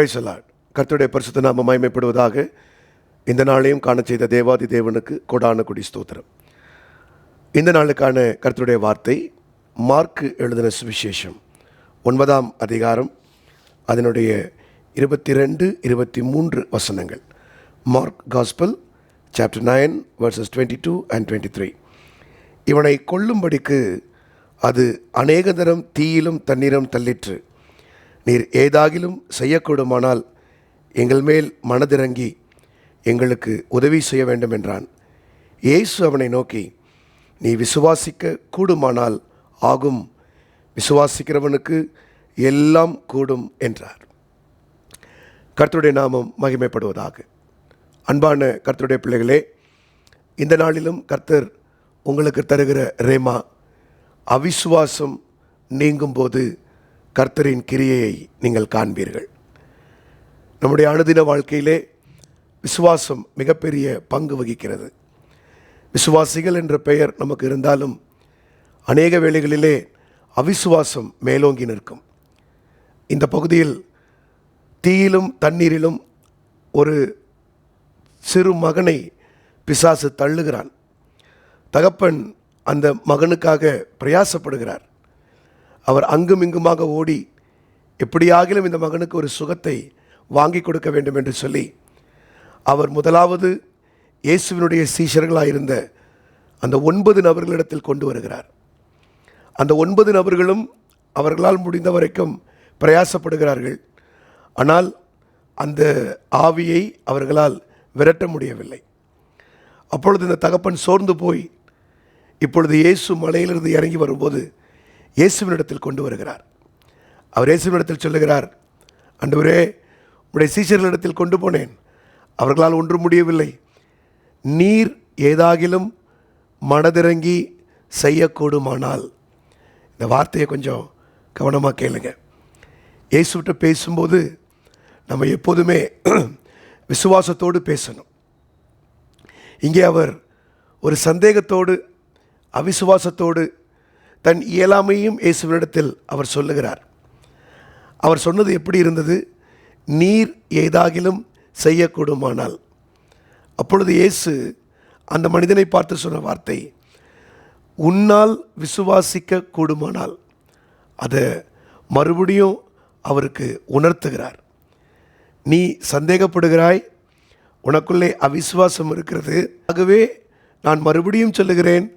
Praise the Lord. கர்த்தருடைய பரிசுத்த நாமம் மகிமைப்படுவதாக. இந்த நாளையும் காண செய்த தேவாதி தேவனுக்கு கொடான கொடி ஸ்தோத்திரம். இந்த நாளுக்கான கர்த்தருடைய வார்த்தை மார்க்கு எழுதின சுவிசேஷம் 9ஆம் அதிகாரம் அதனுடைய 22, 23 வசனங்கள். Mark gospel chapter 9 verses 22 and 23. இவனை கொல்லும்படிக்கு அது அநேக தரம் தீயிலும் தண்ணீரும் தள்ளிற்று. நீர் ஏதாகிலும் செய்யக்கூடுமானால் எங்கள் மேல் மனதிறங்கி எங்களுக்கு உதவி செய்ய வேண்டும் என்றான். இயேசு அவனை நோக்கி, நீ விசுவாசிக்க கூடுமானால் ஆகும், விசுவாசிக்கிறவனுக்கு எல்லாம் கூடும் என்றார். கர்த்தருடைய நாமம் மகிமைப்படுவதாக. அன்பான கர்த்தருடைய பிள்ளைகளே, இந்த நாளிலும் கர்த்தர் உங்களுக்கு தருகிற ரேமா, அவிசுவாசம் நீங்கும்போது கர்த்தரின் கிரியையை நீங்கள் காண்பீர்கள். நம்முடைய அனுதின வாழ்க்கையிலே விசுவாசம் மிகப்பெரிய பங்கு வகிக்கிறது. விசுவாசிகள் என்ற பெயர் நமக்கு இருந்தாலும் அநேக வேளைகளிலே அவிசுவாசம் மேலோங்கி நிற்கும். இந்த பகுதியில் தீயிலும் தண்ணீரிலும் ஒரு சிறு மகனை பிசாசு தள்ளுகிறான். தகப்பன் அந்த மகனுக்காக பிரயாசப்படுகிறார். அவர் அங்கும் இங்குமாக ஓடி எப்படியாகிலும் இந்த மகனுக்கு ஒரு சுகத்தை வாங்கி கொடுக்க வேண்டும் என்று சொல்லி அவர் முதலாவது இயேசுவினுடைய சீஷர்களாயிருந்த அந்த 9 நபர்களிடத்தில் கொண்டு வருகிறார். அந்த 9 நபர்களும் அவர்களால் முடிந்த வரைக்கும் பிரயாசப்படுகிறார்கள். ஆனால் அந்த ஆவியை அவர்களால் விரட்ட முடியவில்லை. அப்பொழுது இந்த தகப்பன் சோர்ந்து போய் இப்பொழுது இயேசு மலையிலிருந்து இறங்கி வரும்போது இயேசுவினிடத்தில் கொண்டு வருகிறார். அவர் இயேசுவினிடத்தில் சொல்லுகிறார், ஆண்டவரே, உடைய சீஷர்களிடத்தில் கொண்டு போனேன், அவர்களால் ஒன்றும் முடியவில்லை. நீர் ஏதாகிலும் மனதிறங்கி செய்யக்கூடுமானால். இந்த வார்த்தையை கொஞ்சம் கவனமாக கேளுங்க. இயேசுவிட்ட பேசும்போது நம்ம எப்போதுமே விசுவாசத்தோடு பேசணும். இங்கே அவர் ஒரு சந்தேகத்தோடு அவிசுவாசத்தோடு தன் இயலாமையும் இயேசுவினிடத்தில் அவர் சொல்லுகிறார். அவர் சொன்னது எப்படி இருந்தது? நீர் ஏதாகிலும் செய்யக்கூடுமானால். அப்பொழுது இயேசு அந்த மனிதனை பார்த்து சொன்ன வார்த்தை, உன்னால் விசுவாசிக்க கூடுமானால். அதை மறுபடியும் அவருக்கு உணர்த்துகிறார். நீ சந்தேகப்படுகிறாய், உனக்குள்ளே அவிசுவாசம் இருக்கிறது. ஆகவே நான் மறுபடியும் சொல்லுகிறேன்,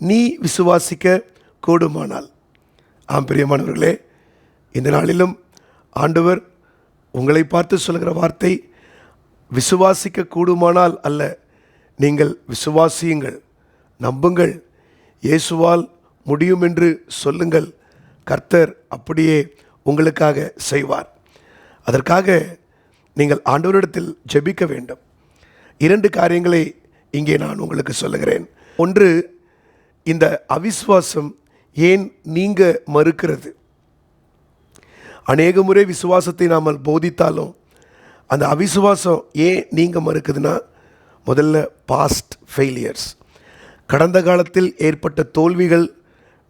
நீ விசுவாசிக்க கூடுமானால். ஆம் பிரியமானவர்களே, இந்த நாளிலும் ஆண்டவர் உங்களை பார்த்து சொல்கிற வார்த்தை விசுவாசிக்க கூடுமானால் அல்ல, நீங்கள் விசுவாசியுங்கள், நம்புங்கள், இயேசுவால் முடியும் என்று சொல்லுங்கள். கர்த்தர் அப்படியே உங்களுக்காக செய்வார். அதற்காக நீங்கள் ஆண்டவரிடத்தில் ஜெபிக்க வேண்டும். 2 காரியங்களை இங்கே நான் உங்களுக்கு சொல்லுகிறேன். ஒன்று, இந்த அவிசுவாசம் ஏன் நீங்க மறுக்கிறது? அநேக முறை விசுவாசத்தை நாம் போதித்தாலும் அந்த அவிசுவாசம் ஏன் நீங்க மறுக்குதுன்னா, முதல்ல பாஸ்ட் ஃபெயிலியர்ஸ், கடந்த காலத்தில் ஏற்பட்ட தோல்விகள்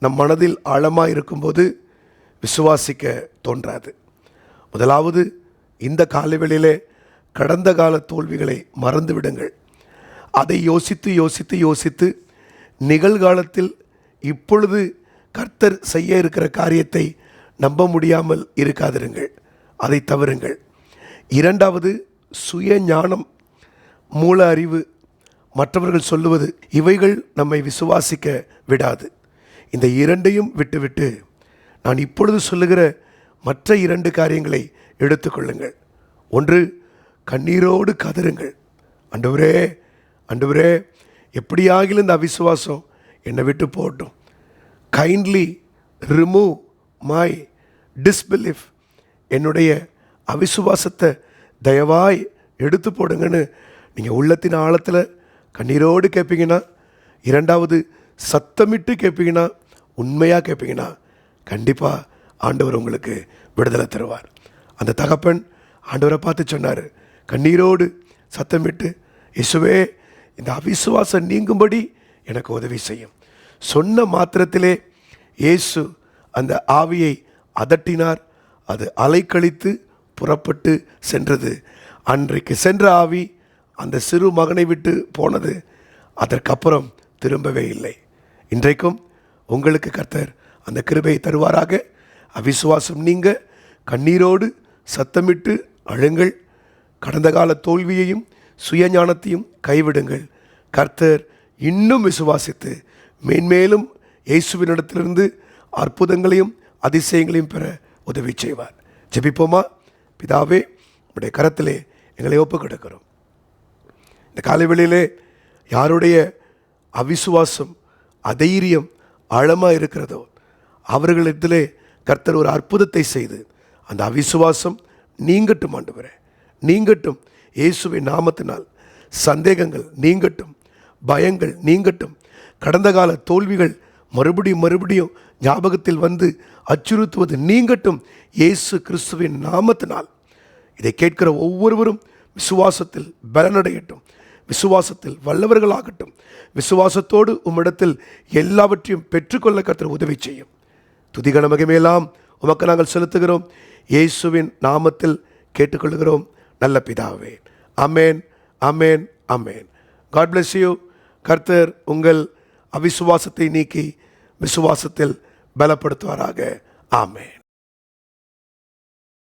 நம் மனதில் ஆழமாக இருக்கும்போது விசுவாசிக்க தோன்றாது. முதலாவது, இந்த காலவெளியிலே கடந்த கால தோல்விகளை மறந்து விடுங்கள். அதை யோசித்து யோசித்து யோசித்து நிகழ்காலத்தில் இப்பொழுது கர்த்தர் செய்ய இருக்கிற காரியத்தை நம்ப முடியாமல் இருக்காதிருங்கள், அதை தவறுங்கள். 2வது, சுய ஞானம், மூல அறிவு, மற்றவர்கள் சொல்லுவது, இவைகள் நம்மை விசுவாசிக்க விடாது. இந்த 2ஐயும் விட்டுவிட்டு நான் இப்பொழுது சொல்லுகிற மற்ற 2 காரியங்களை எடுத்துக்கொள்ளுங்கள். ஒன்று, கண்ணீரோடு கதறுங்கள். ஆண்டவரே, ஆண்டவரே, எப்படியாகிலும் இந்த அவிசுவாசம் என்னை விட்டு போகட்டும். Kindly remove my disbelief. என்னுடைய அவிசுவாசத்தை தயவாய் எடுத்து போடுங்கன்னு நீங்கள் உள்ளத்தின் ஆழத்தில் கண்ணீரோடு கேட்பீங்கன்னா, 2வது சத்தமிட்டு கேட்பீங்கன்னா, உண்மையாக கேட்பீங்கன்னா, கண்டிப்பாக ஆண்டவர் உங்களுக்கு விடுதலை தருவார். அந்த தகப்பன் ஆண்டவரை பார்த்து சொன்னார், கண்ணீரோடு சத்தமிட்டு, இயேசுவே, இந்த அவிசுவாசம் நீங்கும்படி எனக்கு உதவி செய்யும். சொன்ன மாத்திரத்திலே இயேசு அந்த ஆவியை அதட்டினார். அது அலைக்கழித்து புறப்பட்டு சென்றது. அன்றைக்கு சென்ற ஆவி அந்த சிறு மகனை விட்டு போனது. அதற்கப்புறம் திரும்பவே இல்லை. இன்றைக்கும் உங்களுக்கு கர்த்தர் அந்த கிருபையை தருவாராக. அவிசுவாசம் நீங்க கண்ணீரோடு சத்தமிட்டு அழுங்கள். கடந்த கால தோல்வியையும் சுயஞானத்தையும் கைவிடுங்கள். கர்த்தர் இன்னும் விசுவாசித்து மேன்மேலும் இயேசுவினிடத்திலிருந்து அற்புதங்களையும் அதிசயங்களையும் பெற உதவி செய்வார். ஜெபிப்போமா? பிதாவே, உடைய கரத்திலே எங்களை ஒப்புக் கொடுக்கிறோம். இந்த காலைவெளியிலே யாருடைய அவிசுவாசம் அதைரியம் ஆழமாக இருக்கிறதோ அவர்களிடத்திலே கர்த்தர் ஒரு அற்புதத்தை செய்து அந்த அவிசுவாசம் நீங்கட்டும். ஆண்டவரே, நீங்கட்டும். இயேசுவின் நாமத்தினால் சந்தேகங்கள் நீங்கட்டும், பயங்கள் நீங்கட்டும். கடந்த கால தோல்விகள் மறுபடியும் ஞாபகத்தில் வந்து அச்சுறுத்துவது நீங்கட்டும். இயேசு கிறிஸ்துவின் நாமத்தினால் இதை கேட்கிற ஒவ்வொருவரும் விசுவாசத்தில் பலனடையட்டும், விசுவாசத்தில் வல்லவர்களாகட்டும். விசுவாசத்தோடு உம்மிடத்தில் எல்லாவற்றையும் பெற்றுக்கொள்ள கர்த்தர் உதவி செய்யும். துதிகன மகிமையெல்லாம் உமக்கு நாங்கள் செலுத்துகிறோம். இயேசுவின் நாமத்தில் கேட்டுக்கொள்கிறோம் நல்ல பிதாவே. அமேன், அமேன், அமேன். God bless you. கர்த்தர் உங்கள் அவிசுவாசத்தை நீக்கி விசுவாசத்தில் பலப்படுத்துவாராக. ஆமேன்.